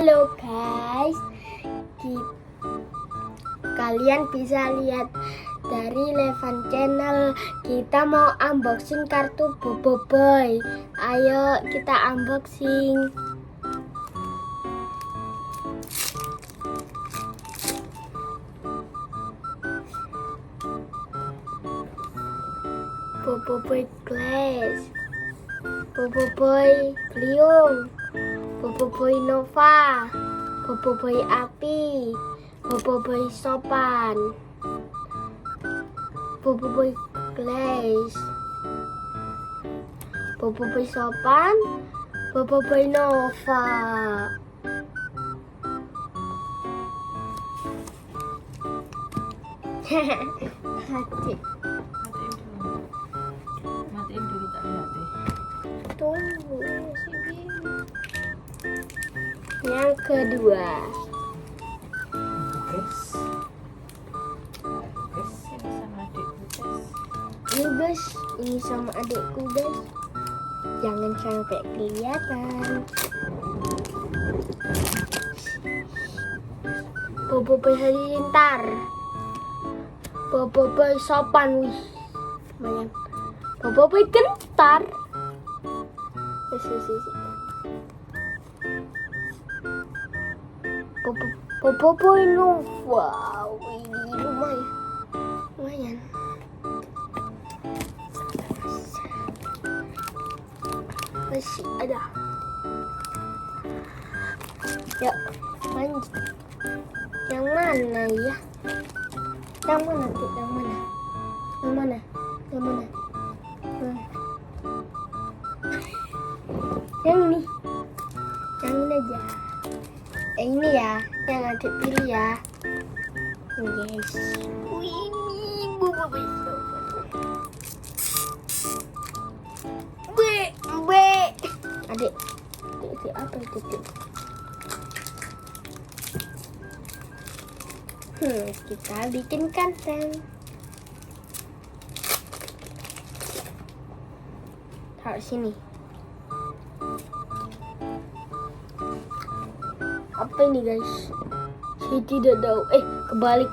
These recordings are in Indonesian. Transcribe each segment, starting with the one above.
Halo guys, kalian bisa lihat dari Levan Channel. Kita mau unboxing kartu Boboiboy. Ayo kita unboxing. Boboiboy Glass, Boboiboy Beliung, Boboiboy Nova, Boboiboy Api, Boboiboy Sopan, Boboiboy Glass, Boboiboy Sopan, Boboiboy Nova. Hati. Matiin dulu tak lihat. Tunggu sini. Yang kedua. Ini sama Ini guys, ini sama adikku adikku, guys. guys. Jangan sampai kelihatan. Boboiboy Halilintar, Boboiboy Sopan, wih, lumayan. Boboiboy Gentar. Boboiboy Nova, ini lumayan. Masih ada. Yuk, lanjut. Yang mana ya? Yang mana? Yang ini. Yang ini aja. Ini ya, yang adik pilih ya. Yes. Ini Boboiboy Sopan. Adik apa itu? Kita bikin kantong. Taruh sini. Apa ini guys? Saya tidak tahu. Kebalik.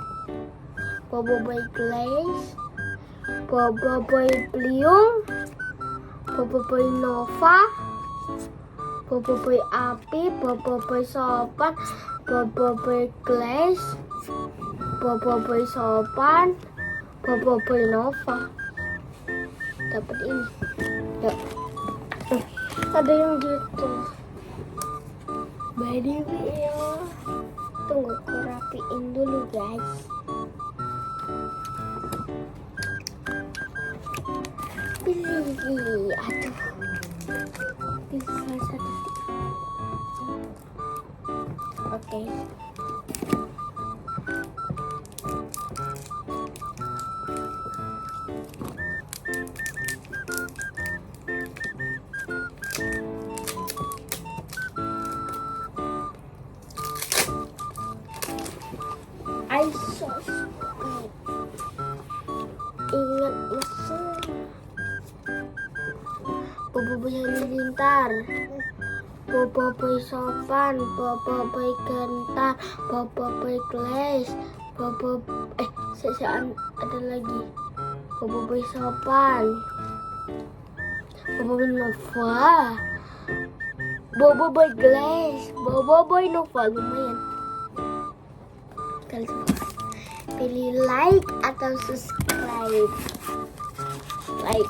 Boboiboy Glass, Boboiboy Beliung, Boboiboy Nova, Boboiboy Api, Boboiboy Sopan, Boboiboy Glass, Boboiboy Sopan, Boboiboy Nova. Dapat ini. Yuk. Ada yang gitu. By the way, tunggu aku rapiin dulu guys. Pilih, aduh. Bisa satu. Oke. I so stupid. Ingat mesin. Boboiboy Halilintar, Boboiboy Sopan, Boboiboy Gentar, Boboiboy Glass, ada lagi. Boboiboy Sopan, Boboiboy Nova, Boboiboy Glass, Boboiboy Nova, lumayan. Kalian semua pilih like atau subscribe. Like.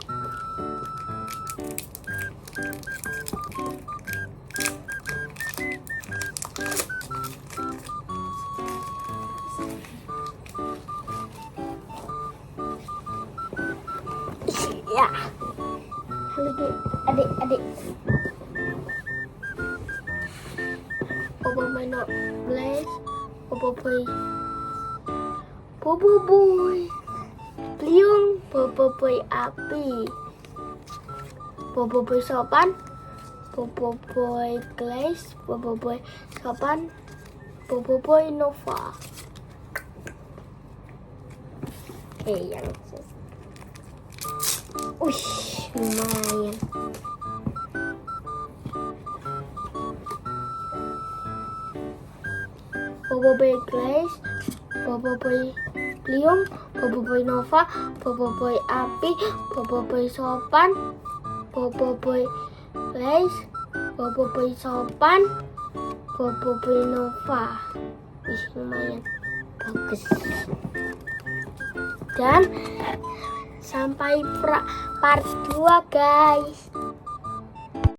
Ya. Adik. Boboiboy Glass, Boboiboy Beliung, Boboiboy Api, Boboiboy Sopan, Boboiboy Glass, Boboiboy Sopan, Boboiboy Nova. Yang lumayan. Boboiboy Glaze, Boboiboy Lium, Boboiboy Nova, Boboiboy Api, Boboiboy Sopan, Boboiboy Glaze, Boboiboy Sopan, Boboiboy Nova. Ih, lumayan bagus. Dan sampai part 2 guys.